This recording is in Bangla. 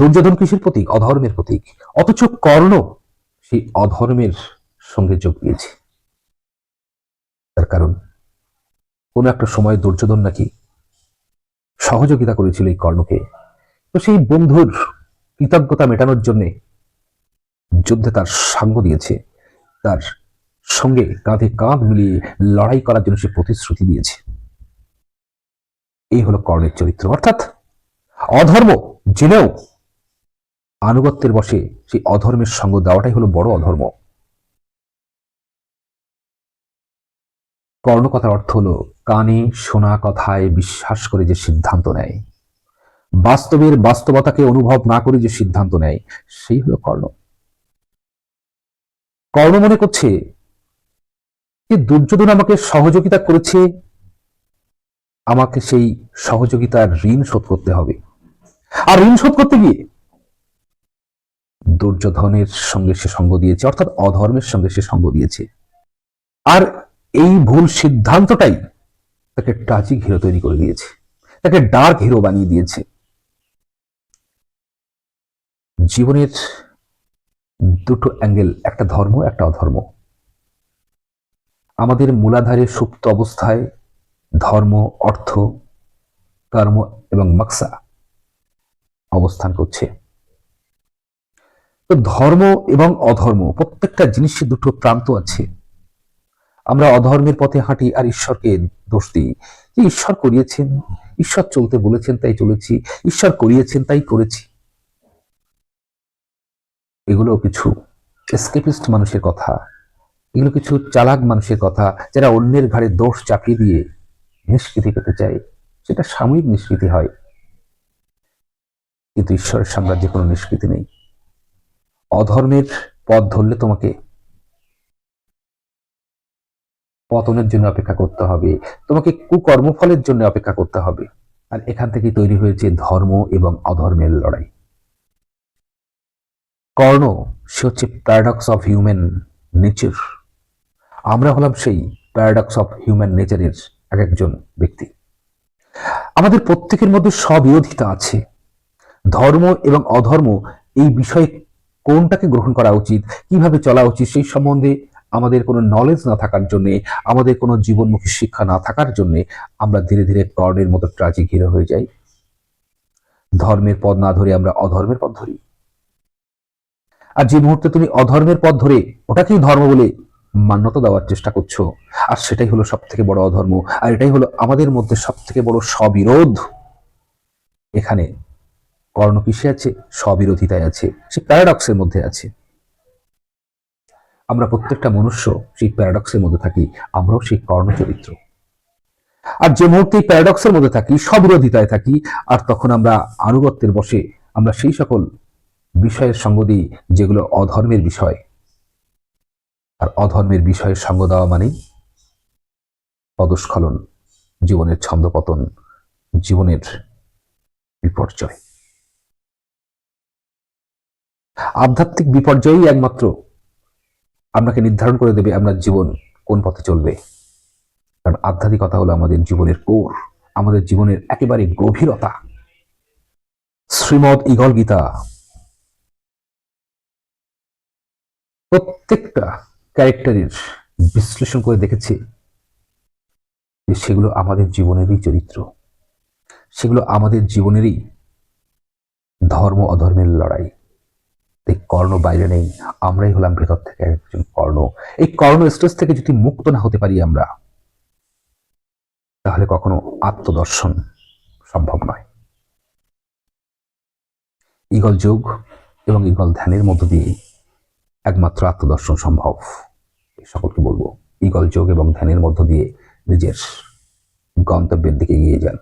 দুর্যোধন কিসের প্রতীক? অধর্মের প্রতীক। অথচ কর্ণ সেই অধর্মের সঙ্গে যোগ দিয়েছে। তার কারণ কোন একটা সময় দুর্যোধন নাকি সহযোগিতা করেছিল এই কর্ণকে, তো সেই বন্ধুর কৃতজ্ঞতা মেটানোর জন্য যুদ্ধে তার সঙ্গ দিয়েছে, তার সঙ্গে কাঁধে কাঁধ মিলিয়ে লড়াই করার জন্য সে প্রতিশ্রুতি দিয়েছে। এই হলো কর্ণের চরিত্র। অর্থাৎ অধর্ম জেনেও আনুগত্যের বসে সেই অধর্মের সঙ্গ দেওয়াটাই হলো বড় অধর্ম। কর্ণ কথার অর্থ হলো কানে শোনা কথায় বিশ্বাস করে যে সিদ্ধান্ত নেয়, বাস্তবের বাস্তবতাকে অনুভব না করে যে সিদ্ধান্ত নেয়, সেই হলো কর্ণ। কর্ণ মনে করছে যে দুর্যোধন আমাকে সহযোগিতা করেছে, আমাকে সেই সহযোগিতার ঋণ শোধ করতে হবে। আর ঋণ শোধ করতে গিয়ে দুর্যোধনের সঙ্গে সে সঙ্গ দিয়েছে, অর্থাৎ অধর্মের সঙ্গে সে সঙ্গ দিয়েছে। আর এই ভুল সিদ্ধান্তটাই তাকে ট্রাজিক হিরো তৈরি করে দিয়েছে, তাকে ডার্ক হিরো বানিয়ে দিয়েছে। জীবনের দুটো অ্যাঙ্গেল, একটা ধর্ম একটা অধর্ম। আমাদের মূলাধারে সুপ্ত অবস্থায় ধর্ম, অর্থ, কর্ম এবং মকসা অবস্থান করছে। তো ধর্ম এবং অধর্ম প্রত্যেকটা জিনিসের দুটো প্রান্ত আছে। আমরা অধর্মের পথে হাঁটি আর ঈশ্বরকে দোষ দিই যে ঈশ্বর করিয়েছেন, ঈশ্বর চলতে বলেছেন তাই চলেছি, ঈশ্বর করিয়েছেন তাই করেছি। এগুলো কিছু এসকেপিস্ট মানুষের কথা, এগুলো কিছু চালাক মানুষের কথা, যারা অন্যের ঘাড়ে দোষ চাপিয়ে দিয়ে নিষ্কৃতি পেতে চায়। সেটা সাময়িক নিষ্কৃতি হয়, কিন্তু ঈশ্বরের সাম্রাজ্যে কোনো নিষ্কৃতি নেই। অধর্মের পথ ধরলে তোমাকে পতনের জন্য অপেক্ষা করতে হবে, তোমাকে কুকর্মফলের জন্য অপেক্ষা করতে হবে। আর এখান থেকে তৈরি হয়েছে ধর্ম এবং অধর্মের লড়াই। কর্ণ সে হচ্ছে প্যারাডক্স অফ হিউম্যান নেচার। আমরা হলাম সেই প্যারাডক্স অফ হিউম্যান নেচারের এক একজন ব্যক্তি। আমাদের প্রত্যেকের মধ্যে স্ববিরোধিতা আছে। ধর্ম এবং অধর্ম এই বিষয়ে কোনটাকে গ্রহণ করা উচিত, কিভাবে চলা উচিত, সেই সম্বন্ধে আমাদের কোনো নলেজ না থাকার জন্য, আমাদের কোনো জীবনমুখী শিক্ষা না থাকার জন্য আমরা ধীরে ধীরে কর্ণের মতো ট্রাজিক হিরো হয়ে যাই। ধর্মের পথ না ধরে আমরা অধর্মের পথ ধরি। আর যে মুহূর্তে তুমি অধর্মের পথ ধরে ওটাকেই ধর্ম বলে মান্যতা দেওয়ার চেষ্টা করছো, আর সেটাই হলো সব থেকে বড় অধর্ম। আর এটাই হলো আমাদের মধ্যে সব থেকে বড় স্ববিরোধ। এখানে কর্ণ কিসে আছে? স্ববিরোধিতায় আছে, সে প্যারাডক্সের মধ্যে আছে। আমরা প্রত্যেকটা মনুষ্য সেই প্যারাডক্সের মধ্যে থাকি, আমরাও সেই কর্ণ চরিত্র। আর যে মুহূর্তে প্যারাডক্সের মধ্যে থাকি, স্ববিরোধিতায় থাকি, আর তখন আমরা আনুগত্যের বসে আমরা সেই সকল বিষয়ের সঙ্গ দিই যেগুলো অধর্মের বিষয়। আর অধর্মের বিষয়ের সঙ্গ দেওয়া মানেই পদস্খলন, জীবনের ছন্দপতন, জীবনের বিপর্যয়। আধ্যাত্মিক বিপর্যয়ই একমাত্র আপনাকে নির্ধারণ করে দেবে আপনার জীবন কোন পথে চলবে। কারণ আধ্যাত্মিকতা হলো আমাদের জীবনের কোর, আমাদের জীবনের একেবারে গভীরতা। শ্রীমদ ঈগল গীতা প্রত্যেকটা ক্যারেক্টারের বিশ্লেষণ করে দেখেছে যে সেগুলো আমাদের জীবনেরই চরিত্র, সেগুলো আমাদের জীবনেরই ধর্ম অধর্মের লড়াই। এই কর্ণ বাইরে নেই, আমরাই হলাম ভেতর থেকে একজন কর্ণ। এই কর্ণ স্টেজ থেকে যদি মুক্ত না হতে পারি আমরা, তাহলে কখনো আত্মদর্শন সম্ভব নয়। ঈগল যোগ এবং ঈগল ধ্যানের মধ্য দিয়ে একমাত্র আত্মদর্শন সম্ভব। সকলকে বলবো ঈগল যোগ এবং ধ্যানের মধ্য দিয়ে নিজের গন্তব্যের দিকে এগিয়ে যান।